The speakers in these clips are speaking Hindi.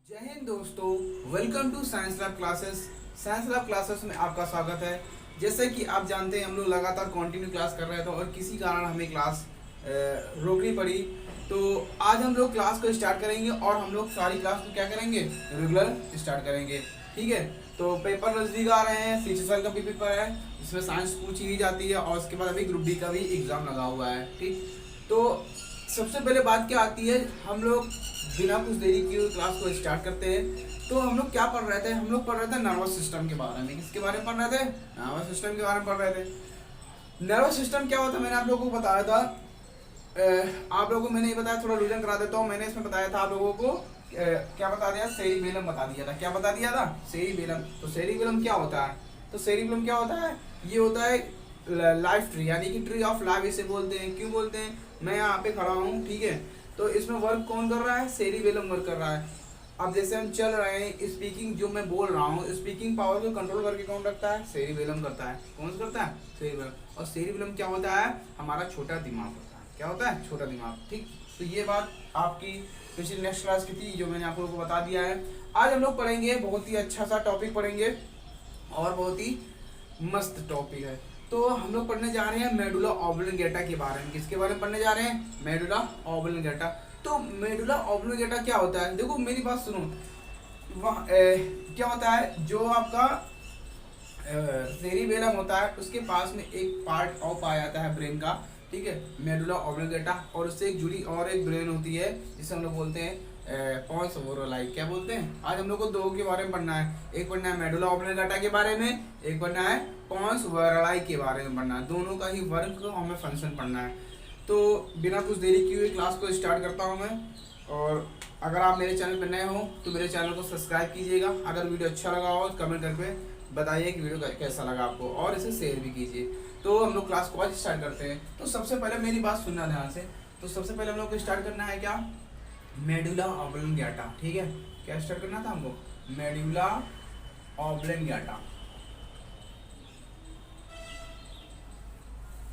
जय हिंद दोस्तों, welcome to science lab classes. Science lab classes में आपका स्वागत है। जैसे कि आप जानते हैं हम लोग लगातार कंटिन्यू क्लास कर रहे थे और किसी कारण हमें क्लास रोकनी पड़ी। तो आज हम लोग क्लास को स्टार्ट करेंगे और हम लोग सारी क्लास को क्या करेंगे, रेगुलर स्टार्ट करेंगे। ठीक है, तो पेपर नज़दीक आ रहे हैं, CHSL का भी पेपर है जिसमें साइंस पूछी ही जाती है और उसके बाद अभी ग्रुप डी का भी एग्ज़ाम लगा हुआ है। ठीक, तो सबसे पहले बात क्या आती है, हम लोग बिना कुछ देरी किए क्लास को स्टार्ट करते हैं। तो हम लोग क्या पढ़ रहे थे, हम लोग पढ़ रहे थे नर्वस सिस्टम के बारे में। किसके बारे में पढ़ रहे थे? नर्वस सिस्टम के बारे में पढ़ रहे थे। नर्वस सिस्टम क्या होता है मैंने आप लोगों को बताया था। आप लोगों को मैंने ये बताया, थोड़ा रिवीजन करा देता हूँ। मैंने इसमें बताया था आप लोगों को क्या बता दिया, सेरिबेलम बता दिया था। क्या बता दिया था? सेरिबेलम। तो सेरिबेलम क्या होता है? तो सेरिबेलम क्या होता है? ये होता है लाइफ ट्री, यानी कि ट्री ऑफ लाइफ इसे बोलते हैं। क्यों बोलते हैं? मैं यहाँ पे खड़ा हूँ, ठीक है, तो इसमें वर्क कौन कर रहा है? सेरिबेलम वर्क कर रहा है। अब जैसे हम चल रहे हैं, स्पीकिंग जो मैं बोल रहा हूँ, स्पीकिंग पावर को कंट्रोल करके कौन रखता है? सेरिबेलम करता है। कौन करता है? सेरिबेलम। और सेरिबेलम क्या होता है? हमारा छोटा दिमाग होता है। क्या होता है? छोटा दिमाग। ठीक, तो ये बात आपकी पिछली नेक्स्ट क्लास की थी जो मैंने आप लोगों को बता दिया है। आज हम लोग पढ़ेंगे, बहुत ही अच्छा सा टॉपिक पढ़ेंगे और बहुत ही मस्त टॉपिक है। तो हम लोग पढ़ने जा रहे हैं मेडुला ऑब्लिंगेटा के बारे में। किसके बारे में पढ़ने जा रहे हैं? मेडुला ऑब्लिंगेटा। तो मेडुला ऑब्लिंगेटा क्या होता है? देखो मेरी बात सुनो। क्या होता है, जो आपका सेरिबेलम होता है उसके पास में एक पार्ट और पाया जाता है ब्रेन का, ठीक है, मेडुला ऑब्लिंगेटा, और उससे एक जुड़ी और एक ब्रेन होती है जिसे हम लोग बोलते हैं पॉन्स ओवरलाई। क्या बोलते हैं? आज हम लोग को दो के बारे में पढ़ना है। एक पढ़ना है मेडुला ऑब्लिंगेटा के बारे में, एक पढ़ना है पॉन्स ओवरलाई के बारे में पढ़ना है। दोनों का ही वर्क हमें फंक्शन पढ़ना है। तो बिना कुछ देरी किए हुए क्लास को स्टार्ट करता हूँ मैं। और अगर आप मेरे चैनल पर नए हो तो मेरे चैनल को सब्सक्राइब कीजिएगा। अगर वीडियो अच्छा लगा हो तो कमेंट करके बताइए कि वीडियो कैसा लगा आपको, और इसे शेयर भी कीजिए। तो हम लोग क्लास को आज स्टार्ट करते हैं। तो सबसे पहले मेरी बात सुनना ध्यान से। तो सबसे पहले हम लोग को स्टार्ट करना है क्या? मेडुला ऑब्लिंगेटा। ठीक है, क्या स्टार्ट करना था हमको? मेडुला ऑब्लिंगेटा।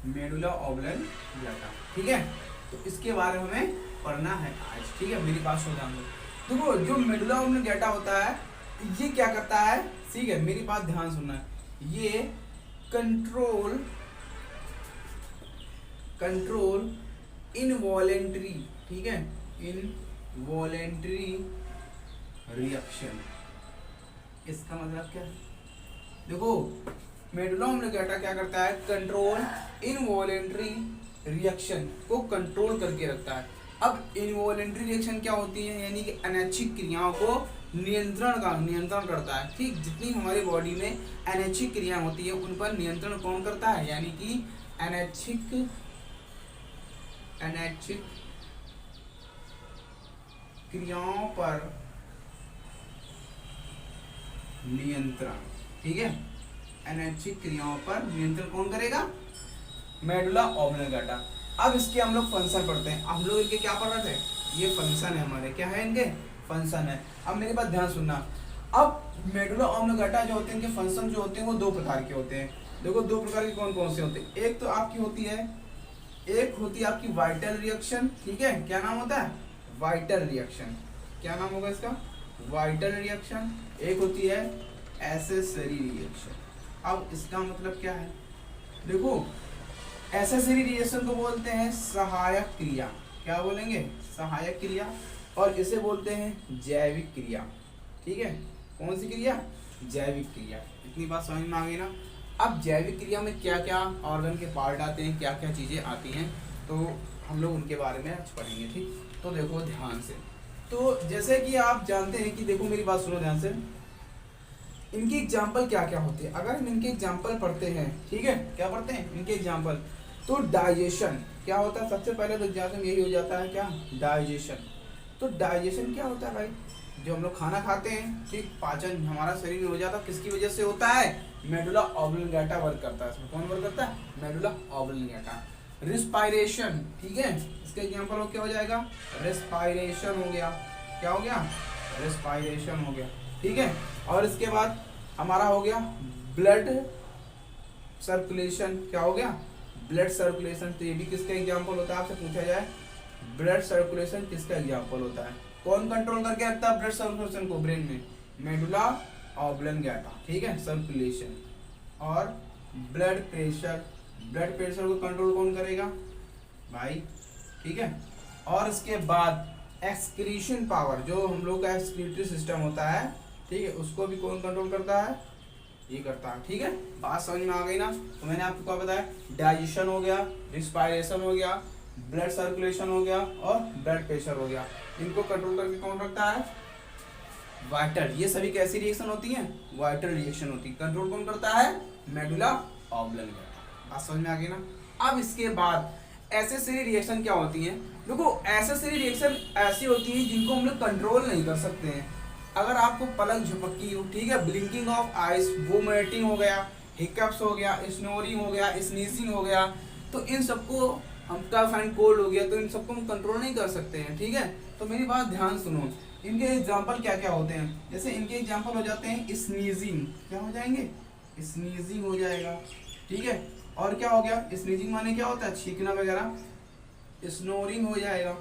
मेडुला ऑब्लिंगेटा, ठीक है, तो इसके बारे में हमें पढ़ना है आज। ठीक है, मेरी बात सुन ध्यान दो। देखो जो मेडुला ऑब्लिंगेटा होता है ये क्या करता है? ठीक है, मेरी बात ध्यान सुनना। ये कंट्रोल कंट्रोल इनवॉलेंट्री, ठीक है, इनवॉलेंट्री रिएक्शन। इसका मतलब क्या है? देखो मेडुला ऑब्लिंगेटा क्या करता है? कंट्रोल इनवॉलेंट्री रिएक्शन को कंट्रोल करके रखता है। अब इनवॉलेंट्री रिएक्शन क्या होती है? यानी कि अनैच्छिक क्रियाओं को नियंत्रण करता है। ठीक, जितनी हमारी बॉडी में अनैच्छिक क्रियाएं होती है उन पर नियंत्रण कौन करता है? यानी कि अनैच्छिक क्रियाओं पर नियंत्रण, ठीक है, अनैच्छिक क्रियाओं पर नियंत्रण कौन करेगा? मेडुला ऑब्लिंगेटा। अब इसके हम लोग फंक्शन पढ़ते हैं। हम लोग इनके क्या पढ़ रहे थे? ये फंक्शन है हमारे, क्या है इनके? फंक्शन है। अब मेरी बात ध्यान सुनना। अब मेडुला ऑब्लिंगेटा जो होते हैं, इनके फंक्शन जो होते हैं वो दो प्रकार के होते हैं। देखो दो प्रकार के कौन कौन से होते हैं? एक तो आपकी होती है, एक होती है आपकी वाइटल रिएक्शन, ठीक है, क्या नाम होता है? Vital reaction. क्या नाम होगा इसका? Vital reaction. एक होती है एसेसरी रिएक्शन। अब इसका मतलब क्या है? देखो एसेसरी रिएक्शन को बोलते हैं सहायक क्रिया। क्या बोलेंगे? सहायक क्रिया। और इसे बोलते हैं जैविक क्रिया। ठीक है, कौन सी क्रिया? जैविक क्रिया। इतनी बात समझ में आ गई ना? अब जैविक क्रिया में क्या क्या ऑर्गन के पार्ट आते हैं, क्या क्या चीज़ें आती हैं, तो हम लोग उनके बारे में आज पढ़ेंगे। ठीक, तो देखो ध्यान से। तो जैसे कि आप जानते हैं कि देखो मेरी बात सुनो ध्यान से, इनकी एग्जाम्पल क्या क्या होते हैं। अगर हम इनके एग्जाम्पल पढ़ते हैं, ठीक है, क्या पढ़ते हैं? इनके एग्जाम्पल। तो डाइजेशन क्या होता है? सबसे पहले तो एग्जाम्पल यही हो जाता है, क्या? डाइजेशन। तो डाइजेशन क्या होता है भाई? जो हम लोग खाना खाते हैं, ठीक, पाचन हमारा शरीर में हो जाता है, किसकी वजह से होता है? मेडुला ऑब्लिंगेटा वर्क करता है। इसमें कौन वर्क करता है? मेडुला ऑब्लिंगेटा। रिस्पायरेशन, ठीक है, इसका एग्जाम्पल क्या हो जाएगा? रेस्पायरेशन हो गया। क्या हो गया? रेस्पायरेशन हो गया, ठीक है। और इसके बाद हमारा हो गया ब्लड सर्कुलेशन। क्या हो गया? Blood circulation. तो ये भी किसका एग्जाम्पल होता है? आपसे पूछा जाए ब्लड सर्कुलेशन किसका एग्जाम्पल होता है? कौन कंट्रोल करके रखता है ब्लड सर्कुलेशन को ब्रेन में? मेडुला ऑब्लंगेटा, ठीक है, सर्कुलेशन। और ब्लड प्रेशर, ब्लड प्रेशर को कंट्रोल कौन करेगा भाई, ठीक है। और इसके बाद एक्सक्रीशन पावर, जो हम लोग का एक्सक्रीटरी सिस्टम होता है, ठीक है, उसको भी कौन कंट्रोल करता है? ये करता है, ठीक है। बात समझ में आ गई ना? तो मैंने आपको क्या बताया, डाइजेशन हो गया, रिस्पायरेशन हो गया, ब्लड सर्कुलेशन हो गया और ब्लड प्रेशर हो गया। इनको कंट्रोल करके कौन रखता है? वाइटल। ये सभी कैसी रिएक्शन होती हैं? वाइटल रिएक्शन होती है। कंट्रोल कौन करता है? Medulla oblongata. बात समझ में आ गई ना? अब इसके बाद एसेसरी रिएक्शन क्या होती हैं? देखो, एसेसरी रिएक्शन ऐसी होती है जिनको हम लोग कंट्रोल नहीं कर सकते हैं। अगर आपको पलक झपकी हो, ठीक है, ब्लिंकिंग ऑफ आइज, वोमिटिंग हो गया, हिकअप्स हो गया, स्नोरिंग हो गया, स्नीजिंग हो गया, तो इन सबको, हम कफ एंड कोल्ड हो गया, तो इन सबको हम कंट्रोल नहीं कर सकते हैं, ठीक है। तो मेरी बात ध्यान सुनो, इनके एग्जाम्पल क्या क्या होते हैं? जैसे इनके एग्जाम्पल हो जाते हैं स्नीजिंग, क्या हो जाएंगे? स्नीजिंग हो जाएगा, ठीक है। और क्या हो गया? स्नीजिंग माने क्या होता है? छींकना वगैरह। स्नोरिंग हो जाएगा,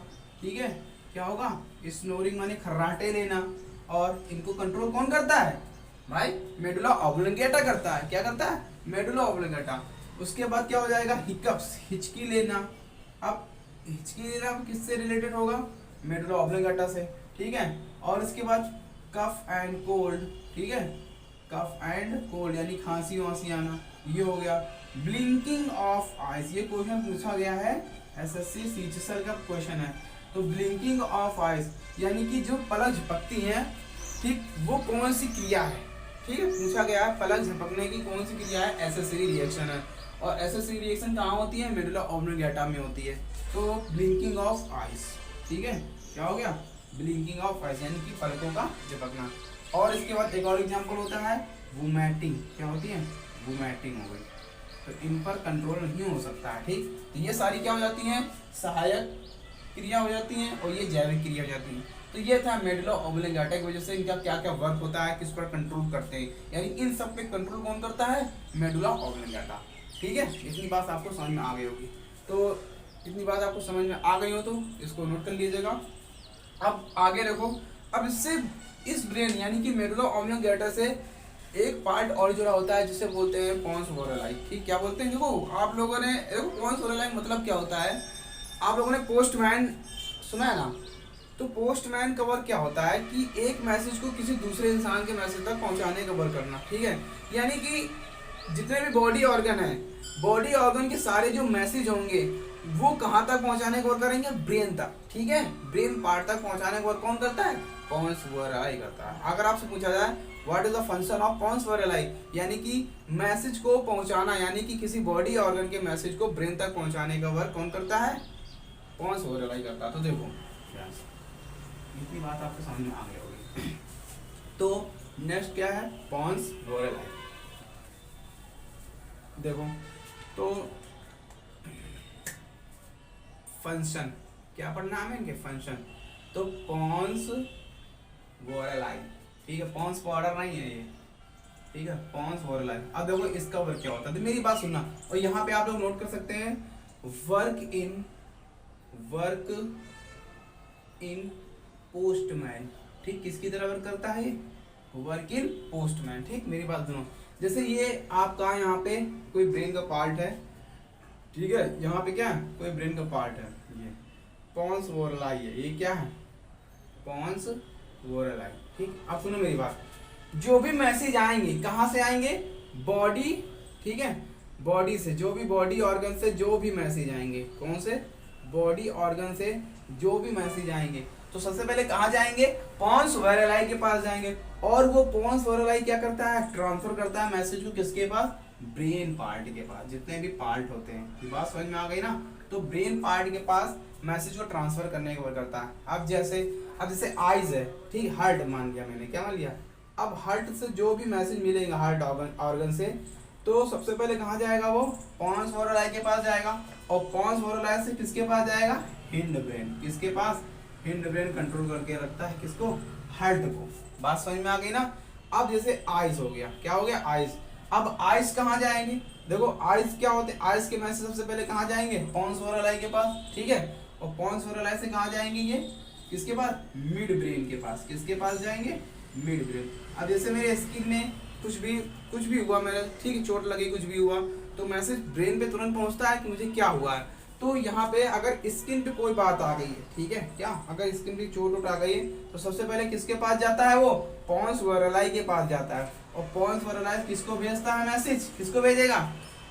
ठीक है। क्या होगा? स्नोरिंग माने खर्राटे लेना। और इनको कंट्रोल कौन करता है भाई? मेडुला ऑब्लंगेटा करता है। क्या करता है? Medulla oblongata. उसके बाद क्या हो जाएगा? हिकअप्स, हिचकी लेना। अब हिचकी लेना किससे रिलेटेड होगा? मेडुला ऑब्लंगेटा से, ठीक है। और इसके बाद कफ एंड कोल्ड, ठीक है, कफ एंड कोल्ड यानी खांसी वांसी आना, ये हो गया। ब्लिंकिंग ऑफ आइज, ये क्वेश्चन पूछा गया है, एसएससी सीजीएल का क्वेश्चन है। तो ब्लिंकिंग ऑफ आइज यानी कि जो पलक झपकती है, ठीक, वो कौन सी क्रिया है? ठीक है, पूछा गया है पलक झपकने की कौन सी क्रिया है? एसेसरी रिएक्शन है। और एसेसरी रिएक्शन कहाँ होती है? मेडुला ऑब्लंगेटा में होती है। तो ब्लिंकिंग ऑफ आइज, ठीक है, क्या हो गया? ब्लिंकिंग ऑफ आइज यानी कि पलकों का झपकना। और इसके बाद एक और एग्जाम्पल होता है वोमिटिंग। क्या होती है? वोमिटिंग हो गई। तो इन पर कंट्रोल नहीं हो सकता है, ठीक। तो ये सारी क्या हो जाती हैं? सहायक क्रिया हो जाती हैं और ये जैविक क्रिया हो जाती है। तो ये था मेडुला ऑब्लंगेटा की वजह से इनका क्या क्या वर्क होता है, किस पर कंट्रोल करते हैं, यानी इन सब पे कंट्रोल कौन करता है? मेडुला ऑब्लंगेटा, ठीक है। इतनी बात आपको समझ में आ गई होगी। तो इतनी बात आपको समझ में आ गई हो तो इसको नोट कर लीजिएगा। अब आगे देखो, अब इससे इस ब्रेन यानी कि मेडुला ऑब्लंगेटा से एक पार्ट और जुड़ा होता है जिसे बोलते हैं पोन्स वोरेलाई, ठीक। क्या बोलते हैं? देखो आप लोगों ने, देखो पोन्स वोरेलाई मतलब क्या होता है? आप लोगों ने पोस्टमैन सुना है ना? तो पोस्टमैन का वर्क क्या होता है कि एक मैसेज को किसी दूसरे इंसान के मैसेज तक पहुंचाने का वर्क करना, ठीक है। यानी कि जितने भी बॉडी ऑर्गन है, बॉडी ऑर्गन के सारे जो मैसेज होंगे वो कहाँ तक पहुंचाने का वर्क करेंगे? ब्रेन तक, ठीक है। ब्रेन पार्ट तक पहुंचाने का वर्क कौन करता है? पोन्स वोरेलाई करता है। अगर आपसे पूछा जाए what is the function of pons varolii, यानी कि मैसेज को पहुंचाना, यानी कि किसी बॉडी ऑर्गन के मैसेज को ब्रेन तक पहुंचाने का वर्क कौन करता है? पोन्स वोरेलाई करता है। तो देखो इतनी बात आपको समझ में आ गई होगी। तो नेक्स्ट क्या है? पोन्स वोरेलाई। देखो तो फंक्शन क्या पढ़ना है इनके? फंक्शन। तो पोन्स वोरेलाई, ठीक है, पोन्स पाउडर नहीं है ये, ठीक है, पोन्स वोरेलाई। अब देखो इसका वर्क क्या होता है, तो मेरी बात सुनना। और यहाँ पे आप लोग नोट कर सकते हैं वर्क इन पोस्टमैन, ठीक। किसकी तरह वर्क करता है? वर्क इन पोस्टमैन, ठीक। मेरी बात सुनो, जैसे ये आपका यहाँ पे कोई ब्रेन का पार्ट है, ठीक है, यहाँ पे क्या कोई ब्रेन का पार्ट है, ये पोन्स वोरेलाई है, ये क्या है? पोन्स वोरेलाई, ठीक। अब सुनो मेरी बात, जो भी मैसेज आएंगे कहाँ से आएंगे? बॉडी, ठीक है, बॉडी से, जो भी बॉडी ऑर्गन से जो भी मैसेज आएंगे, कौन से? बॉडी ऑर्गन से जो भी मैसेज आएंगे, तो सबसे पहले कहाँ जाएंगे? पोन्स वोरेलाई के पास जाएंगे। और वो पोन्स वोरेलाई क्या करता है? ट्रांसफर करता है मैसेज को किसके पास? ब्रेन पार्ट के पास। जितने भी पार्ट होते हैं, ये बात समझ में आ गई ना? तो ब्रेन पार्ट के पास मैसेज को ट्रांसफर करने का वर्क करता है। अब जैसे आइज है, ठीक, हार्ट मान लिया मैंने, क्या मान लिया? अब हार्ट से जो भी मैसेज मिलेगा हार्ट ऑर्गन से, तो सबसे पहले कहाँ जाएगा? वो पोन्स वोरेलाई के पास जाएगा। और पोन्स वोरेलाई से किसके पास जाएगा? Hind brain. किसके पास? हिंड ब्रेन कंट्रोल करके रखता है किसको? हार्ट को। बात समझ में आ गई ना? अब जैसे आइज हो गया, क्या हो गया? आइज। अब आइज कहाँ जाएंगे? देखो आइज क्या होते हैं? आइज के मैसेज सबसे पहले कहाँ जाएंगे? पोन्स वोरेलाई के पास, ठीक है। और पॉन्स वोरेलाई से कहाँ जाएंगे ये, किसके पास, मिड ब्रेन के पास। किसके पास जाएंगे, मिड ब्रेन। अब जैसे मेरे स्किन में कुछ भी हुआ मेरा, ठीक है, चोट लगी, कुछ भी हुआ, तो मैसेज ब्रेन पे तुरंत पहुंचता है कि मुझे क्या हुआ है। तो यहाँ पे अगर स्किन पे कोई बात आ गई है, ठीक है, क्या अगर स्किन पे चोट आ गई है तो सबसे पहले किसके पास जाता है, वो पॉन्स वोरेलाई के पास जाता है। और पॉन्स वोरेलाई किसको भेजता है मैसेज, किसको भेजेगा,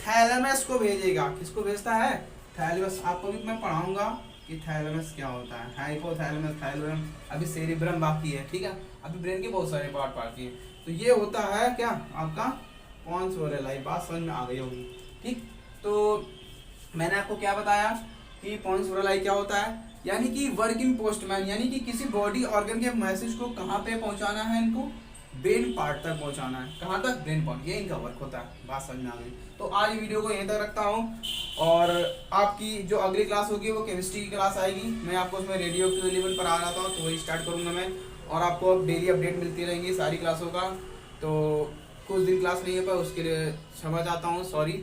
थैलेमस को भेजेगा। किसको भेजता है, थैलेमस। आपको भी मैं पढ़ाऊंगा कि थैलेमस क्या होता है, हाइपोथैलेमस, थैलेमस, अभी सेरिब्रम बाकी है, ठीक है, अभी ब्रेन के बहुत सारे पार्ट बाकी है। तो ये होता है क्या आपका पॉन्स वोरेलाई। बात समझ में आ गई होगी, ठीक। तो मैंने आपको क्या बताया कि पॉन्स वोरेलाई क्या होता है, यानी कि वर्किंग पोस्टमैन, यानी कि किसी बॉडी ऑर्गन के मैसेज को कहाँ पे पहुंचाना है, इनको ब्रेन पार्ट तक पहुंचाना है। कहाँ तक, ब्रेन पार्ट, ये इनका वर्क होता है। बात समझ में आ गई। तो आज वीडियो को यहीं तक रखता हूँ, और आपकी जो अगली क्लास होगी वो केमिस्ट्री की क्लास आएगी। मैं आपको उसमें रेडियो एक्टिव एलिमेंट पर आ रहा था, तो वही स्टार्ट करूँगा मैं, और आपको अब डेली अपडेट मिलती रहेंगी सारी क्लासों का। तो कुछ दिन क्लास नहीं हो पाए, उसके लिए क्षमा चाहता हूँ, सॉरी।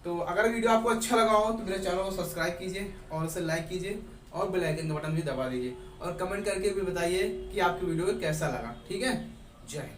तो अगर वीडियो आपको अच्छा लगा हो तो मेरे चैनल को सब्सक्राइब कीजिए और उसे लाइक कीजिए और बेल आइकन का बटन भी दबा दीजिए, और कमेंट करके भी बताइए कि आपकी वीडियो कैसा लगा, ठीक है। जय हिंद।